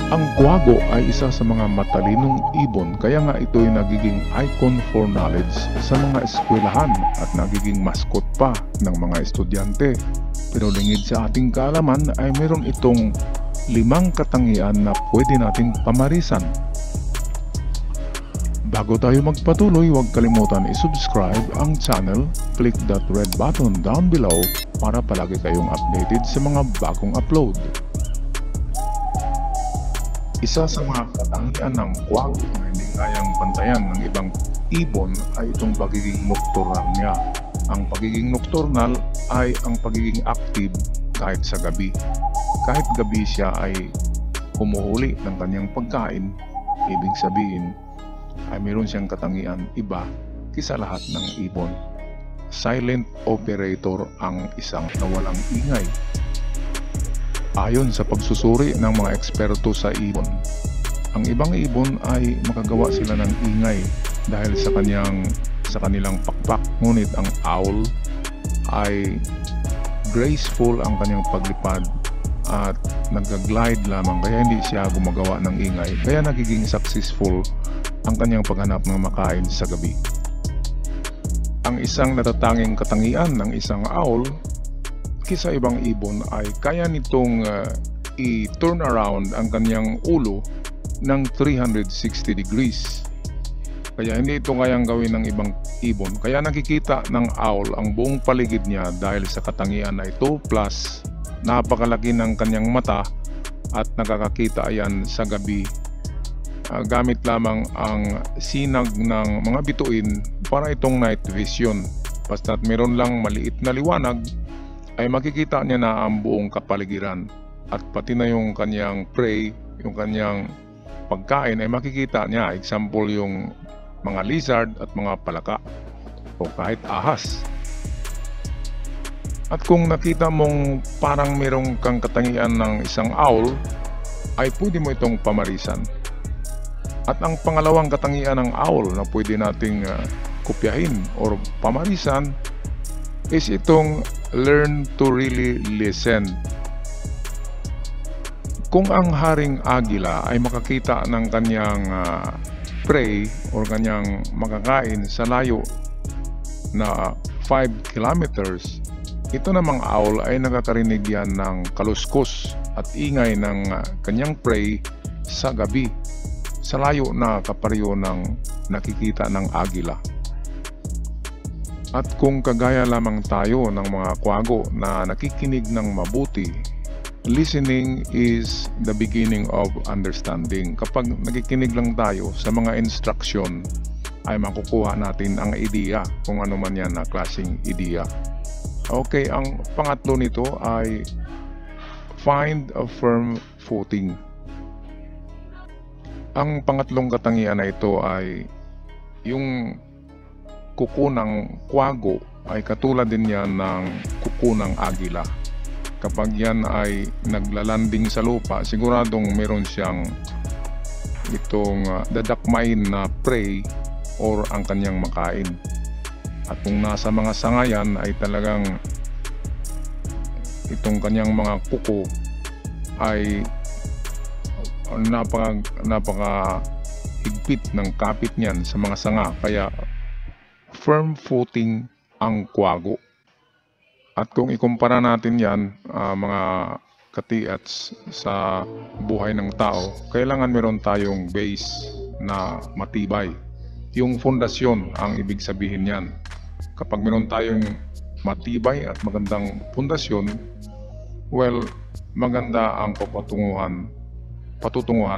Ang kwago ay isa sa mga matalinong ibon, kaya nga ito'y nagiging icon for knowledge sa mga eskwelahan at nagiging mascot pa ng mga estudyante. Pero lingid sa ating kaalaman ay meron itong 5 katangian na pwede nating pamarisan. Bago tayo magpatuloy, huwag kalimutan i-subscribe ang channel, click that red button down below para palagi kayong updated sa mga bagong upload. Isa sa mga katangian ng kwago na hindi kayang pantayan ng ibang ibon ay itong pagiging nocturnal niya. Ang pagiging nocturnal ay ang pagiging active kahit sa gabi. Kahit gabi siya ay humuhuli ng kanyang pagkain, ibig sabihin ay mayroon siyang katangian iba kisa lahat ng ibon. Silent operator ang isang nawalang ingay. Ayon sa pagsusuri ng mga eksperto sa ibon, ang ibang ibon ay makagawa sila ng ingay dahil sa kanilang pakpak, ngunit ang owl ay graceful ang kanyang paglipad at nag-glide lamang, kaya hindi siya gumagawa ng ingay, kaya nagiging successful ang kanyang paghanap ng makain sa gabi. Ang isang natatanging katangian ng isang owl kisa ibang ibon ay kaya nitong i-turn around ang kanyang ulo ng 360 degrees. Kaya hindi ito kayang gawin ng ibang ibon. Kaya nakikita ng owl ang buong paligid niya dahil sa katangian na ito, plus napakalaki ng kanyang mata at nakakakita ayan sa gabi gamit lamang ang sinag ng mga bituin para itong night vision. Basta't meron lang maliit na liwanag ay makikita niya na ang buong kapaligiran at pati na yung kanyang prey, yung kanyang pagkain ay makikita niya. Example yung mga lizard at mga palaka o kahit ahas. At kung nakita mong parang merong kang katangian ng isang owl, ay pwede mo itong pamarisan. At ang pangalawang katangian ng owl na pwede nating kopyahin or pamarisan is itong learn to really listen. Kung ang haring agila ay makakita ng kanyang prey or kanyang makakain sa layo na 5 kilometers, ito namang owl ay nakakarinig yan ng kaluskos at ingay ng kanyang prey sa gabi, sa layo na kapareho ng nakikita ng agila. At kung kagaya lamang tayo ng mga kwago na nakikinig ng mabuti, listening is the beginning of understanding. Kapag nakikinig lang tayo sa mga instruction, ay makukuha natin ang ideya, kung ano man yan na klaseng ideya. Okay, ang pangatlo nito ay find a firm footing. Ang pangatlong katangian na ito ay yung kuko ng kwago ay katulad din yan ng kuko ng agila. Kapag yan ay naglalanding sa lupa, siguradong meron siyang itong dadakmain na prey or ang kanyang makain. At kung nasa mga sangayan ay talagang itong kanyang mga kuko ay napaka higpit ng kapit niyan sa mga sanga, kaya firm footing ang kwago. At kung ikumpara natin yan mga katiats sa buhay ng tao, kailangan meron tayong base na matibay. Yung fondasyon ang ibig sabihin yan. Kapag meron tayong matibay at magandang fondasyon, well, maganda ang patutunguhan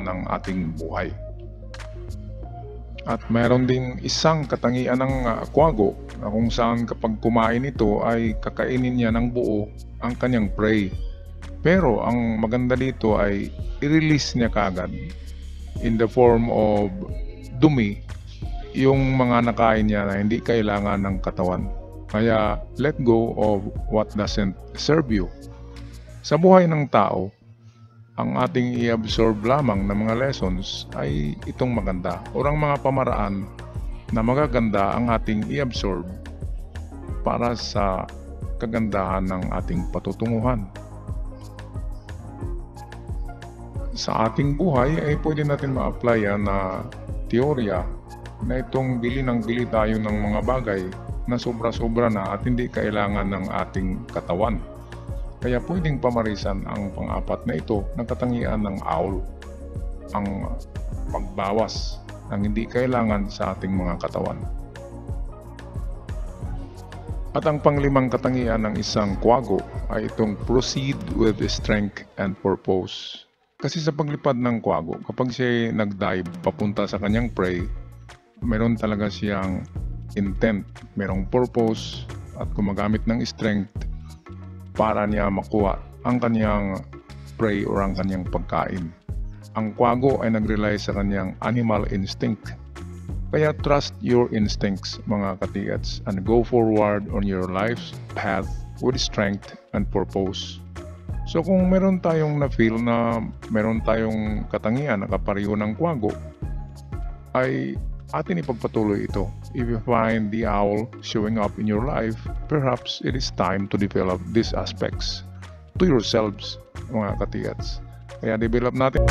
ng ating buhay. At mayroon ding isang katangian ng kwago na kung saan kapag kumain ito ay kakainin niya ng buo ang kanyang prey. Pero ang maganda dito ay i-release niya kagad in the form of dumi yung mga nakain niya na hindi kailangan ng katawan. Kaya let go of what doesn't serve you. Sa buhay ng tao, ang ating i-absorb lamang ng mga lessons ay itong maganda o ang mga pamaraan na magaganda ang ating i-absorb para sa kagandahan ng ating patutunguhan. sa ating buhay ay pwede natin ma-apply na teorya na itong bili ng bili tayo ng mga bagay na sobra-sobra na at hindi kailangan ng ating katawan. Kaya pwedeng pamarisan ang pang-apat na ito ng katangian ng owl, ang pagbawas ng hindi kailangan sa ating mga katawan. At ang panglimang katangian ng isang kwago ay itong proceed with strength and purpose. Kasi sa paglipad ng kwago, kapag siya nag-dive papunta sa kanyang prey, meron talaga siyang intent, merong purpose at gumagamit ng strength para niya makuha ang kanyang prey o ang kanyang pagkain. Ang kwago ay nag-rely sa kanyang animal instinct. Kaya trust your instincts mga katigats and go forward on your life's path with strength and purpose. So kung meron tayong na-feel na meron tayong katangian na kapareho ng kwago, ay atin ipagpatuloy ito. If you find the owl showing up in your life, perhaps it is time to develop these aspects to yourselves mga katigats. Kaya develop natin.